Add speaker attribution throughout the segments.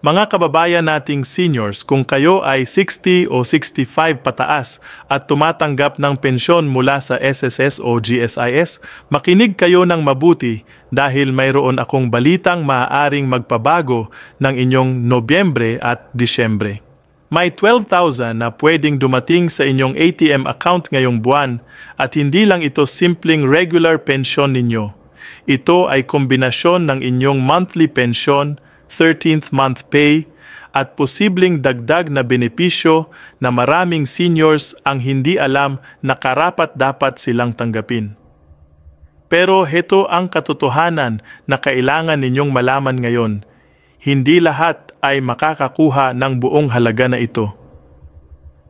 Speaker 1: Mga kababayan nating seniors, kung kayo ay 60 o 65 pataas at tumatanggap ng pensyon mula sa SSS o GSIS, makinig kayo ng mabuti dahil mayroon akong balitang maaaring magpabago ng inyong Nobyembre at Disyembre. May 12,000 na pwedeng dumating sa inyong ATM account ngayong buwan at hindi lang ito simpleng regular pensyon ninyo. Ito ay kombinasyon ng inyong monthly pension, 13th month pay, at posibleng dagdag na benepisyo na maraming seniors ang hindi alam na karapat-dapat silang tanggapin. Pero heto ang katotohanan na kailangan ninyong malaman ngayon. Hindi lahat ay makakakuha ng buong halaga na ito.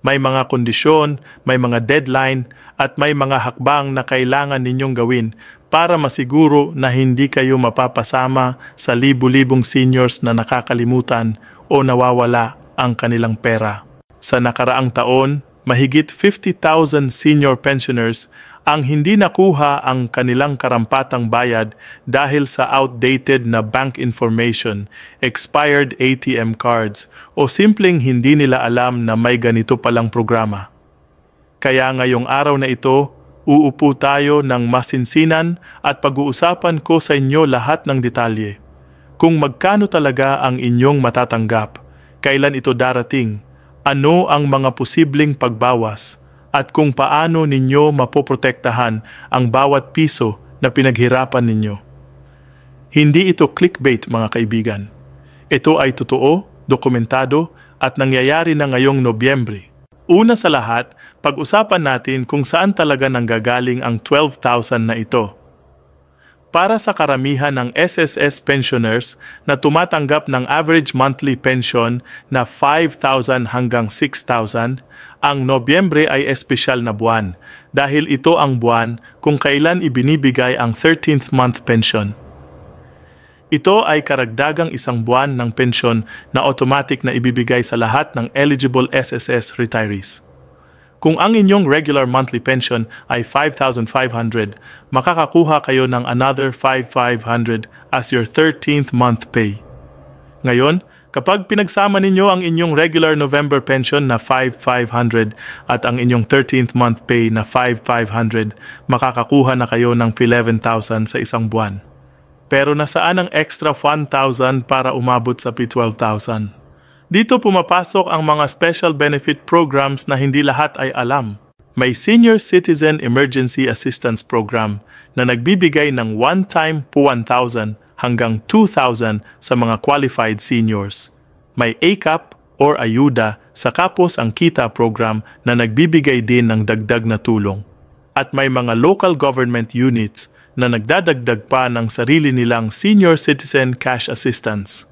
Speaker 1: May mga kondisyon, may mga deadline, at may mga hakbang na kailangan ninyong gawin para masiguro na hindi kayo mapapasama sa libu-libong seniors na nakakalimutan o nawawala ang kanilang pera. Sa nakaraang taon, mahigit 50,000 senior pensioners ang hindi nakuha ang kanilang karampatang bayad dahil sa outdated na bank information, expired ATM cards, o simpleng hindi nila alam na may ganito palang programa. Kaya ngayong araw na ito, uupo tayo ng masinsinan at pag-uusapan ko sa inyo lahat ng detalye. Kung magkano talaga ang inyong matatanggap, kailan ito darating, ano ang mga posibleng pagbawas, at kung paano ninyo mapoprotektahan ang bawat piso na pinaghirapan ninyo. Hindi ito clickbait, mga kaibigan. Ito ay totoo, dokumentado, at nangyayari na ngayong Nobyembre. Una sa lahat, pag-usapan natin kung saan talaga nanggagaling ang 12,000 na ito. Para sa karamihan ng SSS pensioners na tumatanggap ng average monthly pension na 5,000 hanggang 6,000, ang Nobyembre ay espesyal na buwan dahil ito ang buwan kung kailan ibinibigay ang 13th month pension. Ito ay karagdagang isang buwan ng pensyon na automatic na ibibigay sa lahat ng eligible SSS retirees. Kung ang inyong regular monthly pension ay 5,500, makakakuha kayo ng another 5,500 as your 13th month pay. Ngayon, kapag pinagsama ninyo ang inyong regular November pension na 5,500 at ang inyong 13th month pay na 5,500, makakakuha na kayo ng 11,000 sa isang buwan. Pero nasaan ang extra 1,000 para umabot sa P12,000? Dito pumapasok ang mga special benefit programs na hindi lahat ay alam. May Senior Citizen Emergency Assistance Program na nagbibigay ng one-time po 1,000 hanggang 2,000 sa mga qualified seniors. May ACAP or Ayuda sa Kapos ang Kita program na nagbibigay din ng dagdag na tulong. At may mga local government units na nagdadagdag pa ng sarili nilang Senior Citizen Cash Assistance.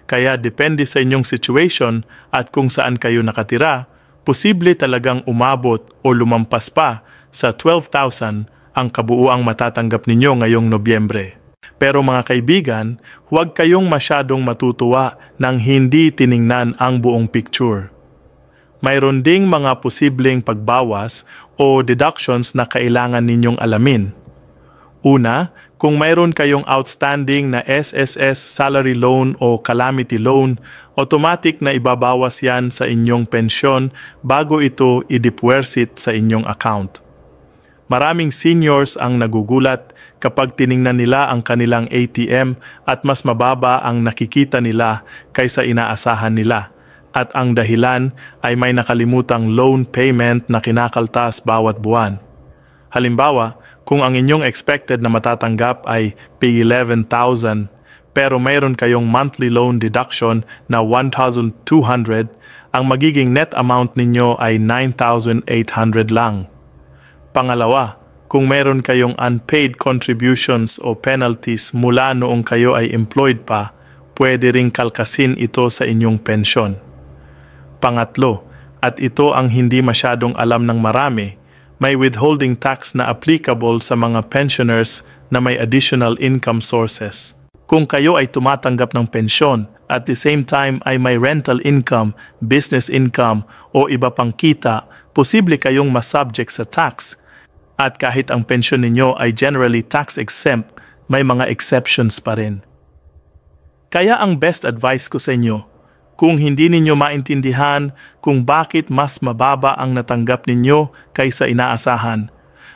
Speaker 1: Kaya depende sa inyong situation at kung saan kayo nakatira, posible talagang umabot o lumampas pa sa 12,000 ang kabuuang matatanggap ninyo ngayong Nobyembre. Pero mga kaibigan, huwag kayong masyadong matutuwa nang hindi tiningnan ang buong picture. Mayroon ding mga posibleng pagbawas o deductions na kailangan ninyong alamin. Una, kung mayroon kayong outstanding na SSS salary loan o calamity loan, automatic na ibabawas yan sa inyong pensyon bago ito i-deposit sa inyong account. Maraming seniors ang nagugulat kapag tiningnan nila ang kanilang ATM at mas mababa ang nakikita nila kaysa inaasahan nila. At ang dahilan ay may nakalimutang loan payment na kinakaltas bawat buwan. Halimbawa, kung ang inyong expected na matatanggap ay P11,000 pero mayroon kayong monthly loan deduction na 1,200, ang magiging net amount ninyo ay 9,800 lang. Pangalawa, kung mayroon kayong unpaid contributions o penalties mula noong kayo ay employed pa, pwede ring kalkasin ito sa inyong pensyon. Pangatlo, at ito ang hindi masyadong alam ng marami, may withholding tax na applicable sa mga pensioners na may additional income sources. Kung kayo ay tumatanggap ng pensyon at the same time ay may rental income, business income o iba pang kita, posible kayong masubject sa tax. At kahit ang pensyon ninyo ay generally tax exempt, may mga exceptions pa rin. Kaya ang best advice ko sa inyo, Kung hindi ninyo maintindihan kung bakit mas mababa ang natanggap ninyo kaysa inaasahan,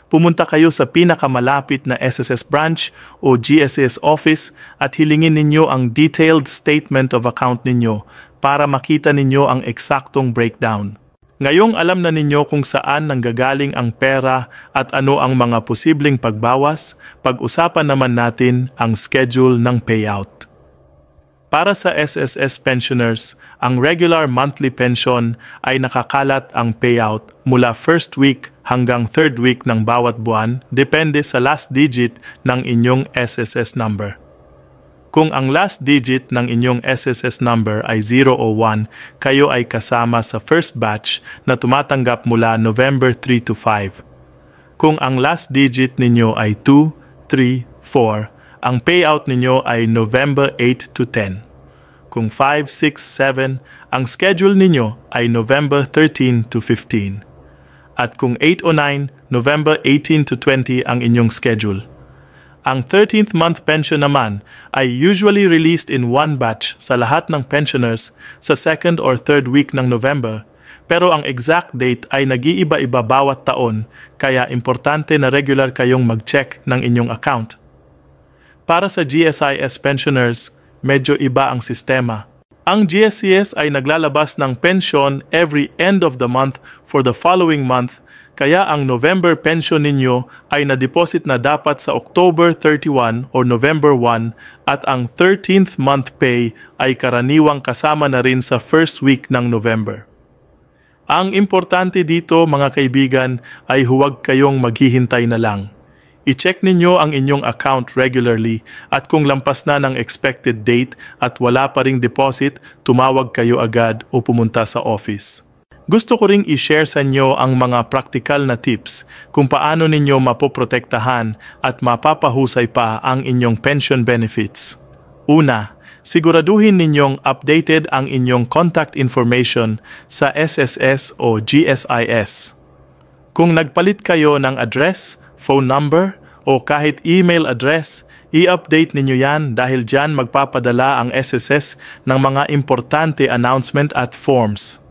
Speaker 1: pumunta kayo sa pinakamalapit na SSS branch o GSS office at hilingin ninyo ang detailed statement of account ninyo para makita ninyo ang eksaktong breakdown. Ngayong alam na ninyo kung saan nanggagaling ang pera at ano ang mga posibleng pagbawas, pag-usapan naman natin ang schedule ng payout. Para sa SSS pensioners, ang regular monthly pension ay nakakalat ang payout mula first week hanggang third week ng bawat buwan, depende sa last digit ng inyong SSS number. Kung ang last digit ng inyong SSS number ay 0 o 1, kayo ay kasama sa first batch na tumatanggap mula November 3 to 5. Kung ang last digit ninyo ay 2, 3, 4, ang payout ninyo ay November 8 to 10. Kung 5, 6, 7, ang schedule ninyo ay November 13 to 15. At kung 8 o 9, November 18 to 20 ang inyong schedule. Ang 13th month pension naman ay usually released in one batch sa lahat ng pensioners sa second or third week ng November, pero ang exact date ay nag-iiba-iba bawat taon, kaya importante na regular kayong mag-check ng inyong account. Para sa GSIS pensioners, medyo iba ang sistema. Ang GSCS ay naglalabas ng pensyon every end of the month for the following month, kaya ang November pension ninyo ay na-deposit na dapat sa October 31 or November 1 at ang 13th month pay ay karaniwang kasama na rin sa first week ng November. Ang importante dito mga kaibigan ay huwag kayong maghihintay na lang. I-check ninyo ang inyong account regularly at kung lampas na ng expected date at wala pa ring deposit, tumawag kayo agad o pumunta sa office. Gusto ko ring i-share sa inyo ang mga practical na tips kung paano ninyo mapoprotektahan at mapapahusay pa ang inyong pension benefits. Una, siguraduhin ninyong updated ang inyong contact information sa SSS o GSIS. Kung nagpalit kayo ng address, phone number, o kahit email address, i-update ninyo yan dahil dyan magpapadala ang SSS ng mga importante announcement at forms.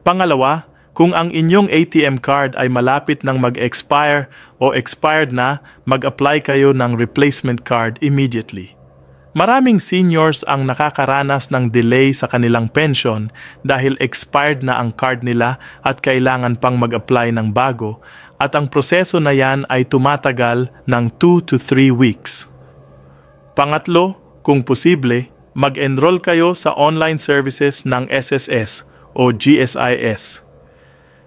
Speaker 1: Pangalawa, kung ang inyong ATM card ay malapit ng mag-expire o expired na, mag-apply kayo ng replacement card immediately. Maraming seniors ang nakakaranas ng delay sa kanilang pension dahil expired na ang card nila at kailangan pang mag-apply ng bago, at ang proseso na yan ay tumatagal ng 2 to 3 weeks. Pangatlo, kung posible, mag-enroll kayo sa online services ng SSS o GSIS.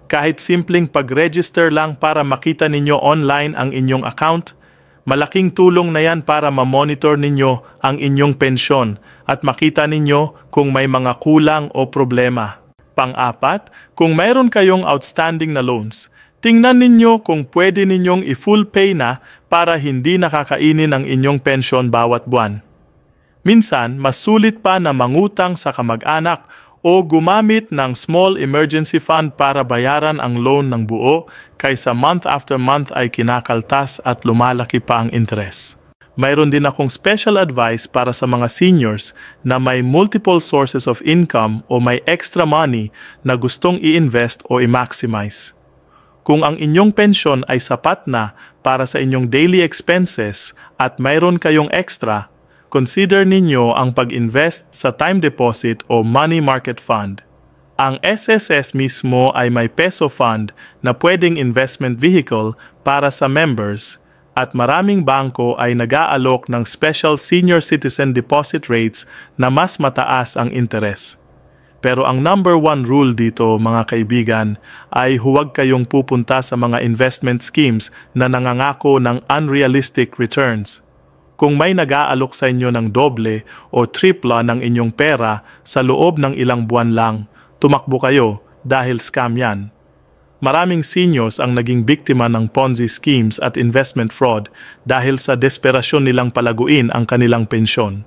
Speaker 1: Kahit simpleng pag-register lang para makita ninyo online ang inyong account, malaking tulong na yan para ma-monitor ninyo ang inyong pensyon at makita ninyo kung may mga kulang o problema. Pang-apat, kung mayroon kayong outstanding na loans, tingnan ninyo kung pwede ninyong i-full pay na para hindi nakakainin ang inyong pensyon bawat buwan. Minsan, mas sulit pa na mangutang sa kamag-anak o gumamit ng small emergency fund para bayaran ang loan ng buo kaysa month after month ay kinakaltas at lumalaki pa ang interest. Mayroon din akong special advice para sa mga seniors na may multiple sources of income o may extra money na gustong i-invest o i-maximize. Kung ang inyong pensyon ay sapat na para sa inyong daily expenses at mayroon kayong extra, consider ninyo ang pag-invest sa time deposit o money market fund. Ang SSS mismo ay may peso fund na pwedeng investment vehicle para sa members at maraming bangko ay nag-aalok ng special senior citizen deposit rates na mas mataas ang interest. Pero ang number one rule dito mga kaibigan ay huwag kayong pupunta sa mga investment schemes na nangangako ng unrealistic returns. Kung may nag-aalok sa inyo ng doble o tripla ng inyong pera sa loob ng ilang buwan lang, tumakbo kayo dahil scam yan. Maraming seniors ang naging biktima ng Ponzi schemes at investment fraud dahil sa desperasyon nilang palaguin ang kanilang pensyon.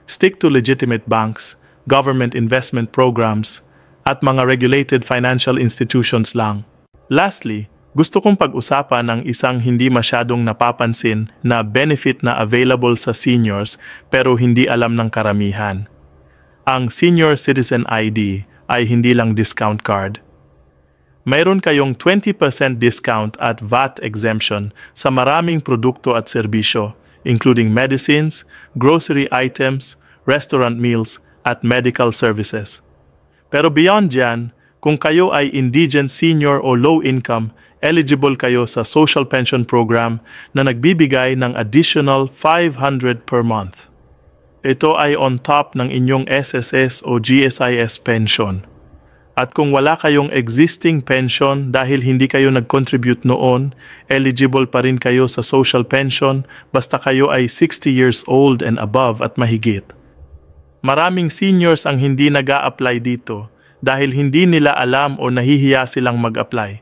Speaker 1: Stick to legitimate banks, government investment programs, at mga regulated financial institutions lang. Lastly, gusto kong pag-usapan ng isang hindi masyadong napapansin na benefit na available sa seniors pero hindi alam ng karamihan. Ang Senior Citizen ID ay hindi lang discount card. Mayroon kayong 20% discount at VAT exemption sa maraming produkto at serbisyo, including medicines, grocery items, restaurant meals, at medical services. Pero beyond dyan, kung kayo ay indigent senior o low income, eligible kayo sa social pension program na nagbibigay ng additional 500 per month. Ito ay on top ng inyong SSS o GSIS pension. At kung wala kayong existing pension dahil hindi kayo nag-contribute noon, eligible pa rin kayo sa social pension basta kayo ay 60 years old and above at mahigit. Maraming seniors ang hindi nag-a-apply dito dahil hindi nila alam o nahihiya silang mag-apply.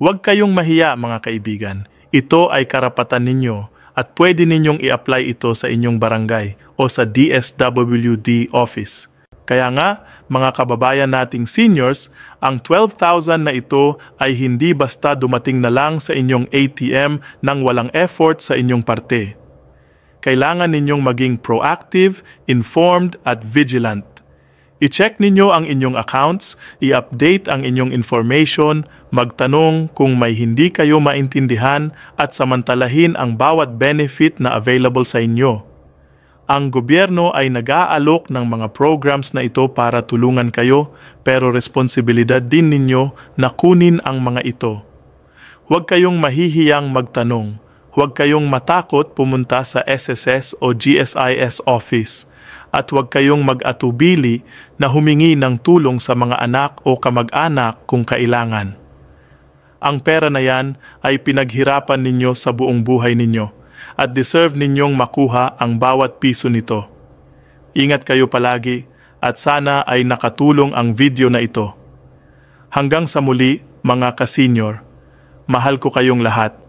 Speaker 1: Huwag kayong mahiya mga kaibigan. Ito ay karapatan ninyo at pwede ninyong i-apply ito sa inyong barangay o sa DSWD office. Kaya nga, mga kababayan nating seniors, ang 12,000 na ito ay hindi basta dumating na lang sa inyong ATM nang walang effort sa inyong parte. Kailangan ninyong maging proactive, informed at vigilant. I-check ninyo ang inyong accounts, i-update ang inyong information, magtanong kung may hindi kayo maintindihan at samantalahin ang bawat benefit na available sa inyo. Ang gobyerno ay nag-aalok ng mga programs na ito para tulungan kayo, pero responsibilidad din ninyo na kunin ang mga ito. Huwag kayong mahihiyang magtanong. Huwag kayong matakot pumunta sa SSS o GSIS office at huwag kayong mag-atubili na humingi ng tulong sa mga anak o kamag-anak kung kailangan. Ang pera na yan ay pinaghirapan ninyo sa buong buhay ninyo at deserve ninyong makuha ang bawat piso nito. Ingat kayo palagi at sana ay nakatulong ang video na ito. Hanggang sa muli mga ka-senior, mahal ko kayong lahat.